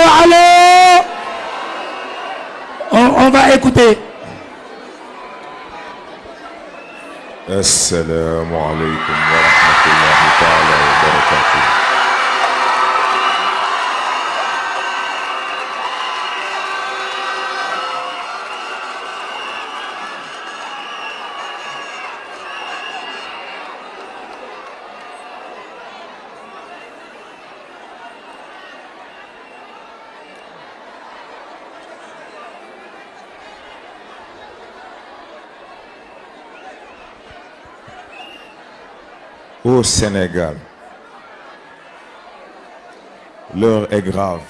allô. On va écouter. Assalamu alaikum wa rahmatullahi ta'ala wa barakatuh. Au Sénégal, l'heure est grave.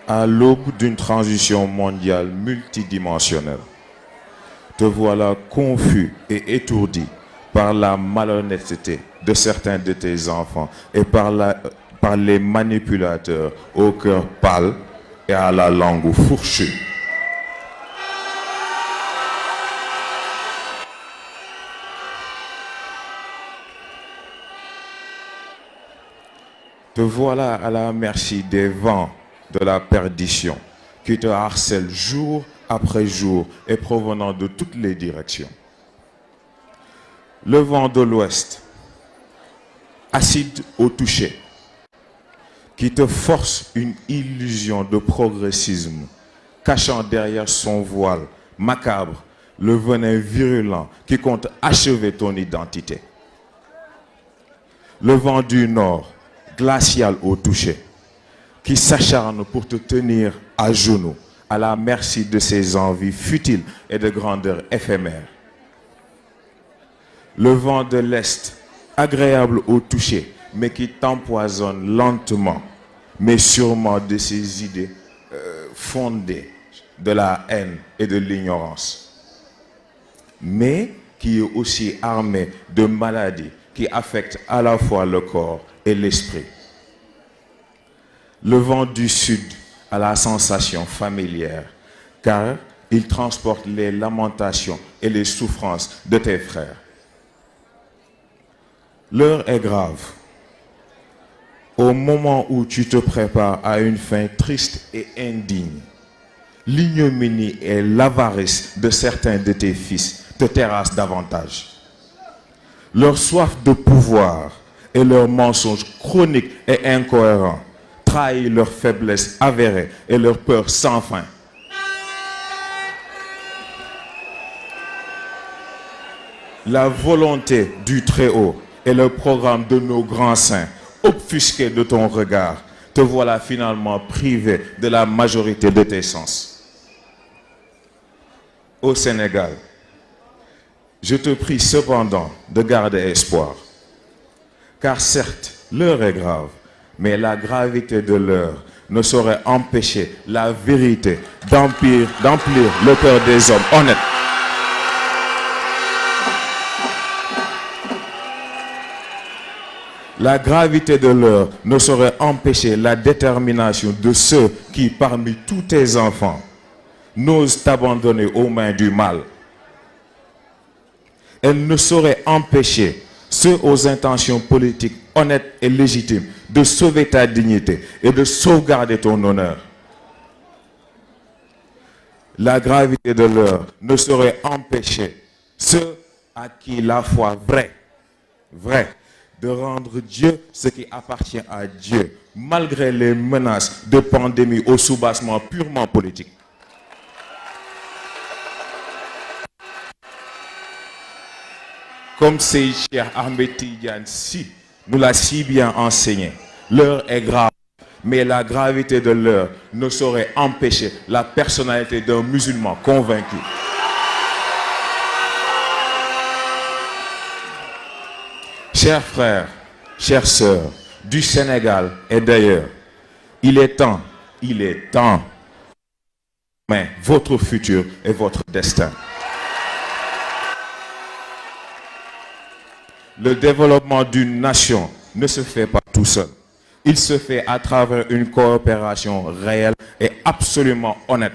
À l'aube d'une transition mondiale multidimensionnelle, te voilà confus et étourdi par la malhonnêteté de certains de tes enfants et par les manipulateurs au cœur pâle et à la langue fourchue. Te voilà à la merci des vents de la perdition qui te harcèlent jour après jour et provenant de toutes les directions. Le vent de l'Ouest, acide au toucher, qui te force une illusion de progressisme, cachant derrière son voile macabre le venin virulent qui compte achever ton identité. Le vent du Nord, glacial au toucher, qui s'acharne pour te tenir à genoux, à la merci de ses envies futiles et de grandeur éphémère. Le vent de l'Est, agréable au toucher, mais qui t'empoisonne lentement, mais sûrement de ses idées fondées de la haine et de l'ignorance, mais qui est aussi armé de maladies qui affectent à la fois le corps et l'esprit. Le vent du Sud a la sensation familière, car il transporte les lamentations et les souffrances de tes frères. L'heure est grave. Au moment où tu te prépares à une fin triste et indigne, l'ignominie et l'avarice de certains de tes fils te terrassent davantage. Leur soif de pouvoir et leurs mensonges chroniques et incohérents trahissent leur faiblesse avérée et leur peur sans fin. La volonté du Très-Haut et le programme de nos grands saints, obfusqués de ton regard, te voilà finalement privé de la majorité de tes sens. Au Sénégal, je te prie cependant de garder espoir. Car certes, l'heure est grave, mais la gravité de l'heure ne saurait empêcher la vérité d'emplir le cœur des hommes honnêtes. La gravité de l'heure ne saurait empêcher la détermination de ceux qui, parmi tous tes enfants, n'osent t'abandonner aux mains du mal. Elle ne saurait empêcher ceux aux intentions politiques honnêtes et légitimes de sauver ta dignité et de sauvegarder ton honneur. La gravité de l'heure ne saurait empêcher ceux à qui la foi vraie, de rendre Dieu ce qui appartient à Dieu, malgré les menaces de pandémie au soubassement purement politique. Comme Seyd Cheikh Ahmed Tidiane Sy nous l'a si bien enseigné, l'heure est grave, mais la gravité de l'heure ne saurait empêcher la personnalité d'un musulman convaincu. Chers frères, chères sœurs du Sénégal et d'ailleurs, il est temps, mais votre futur et votre destin. Le développement d'une nation ne se fait pas tout seul. Il se fait à travers une coopération réelle et absolument honnête.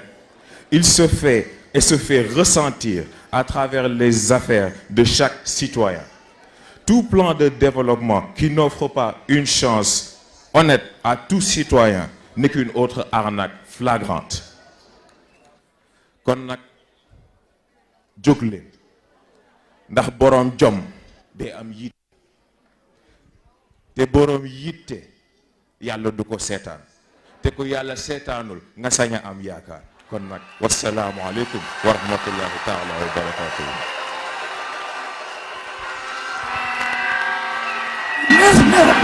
Il se fait et se fait ressentir à travers les affaires de chaque citoyen. Tout plan de développement qui n'offre pas une chance honnête à tout citoyen n'est qu'une autre arnaque flagrante. Kon nag jóg leen ndax boroom jom day am yitte te boroom yitte yàlla du ko seetaan te ko yàlla seetaanul nga sañ a am yaakaar kon nag wassalaamu aleykum wa rahmatullahi taala wa barakatuhu.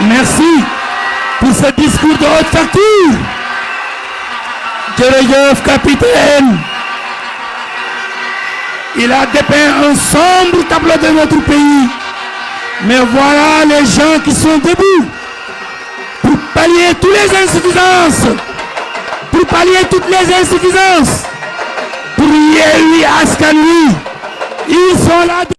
Merci pour ce discours de haute facture. Jërëjëf capitaine. Il a dépeint un sombre tableau de notre pays. Mais voilà les gens qui sont debout pour pallier toutes les insuffisances. Pour pallier toutes les insuffisances. Pour Yewwi Askan Wi. Ils sont là.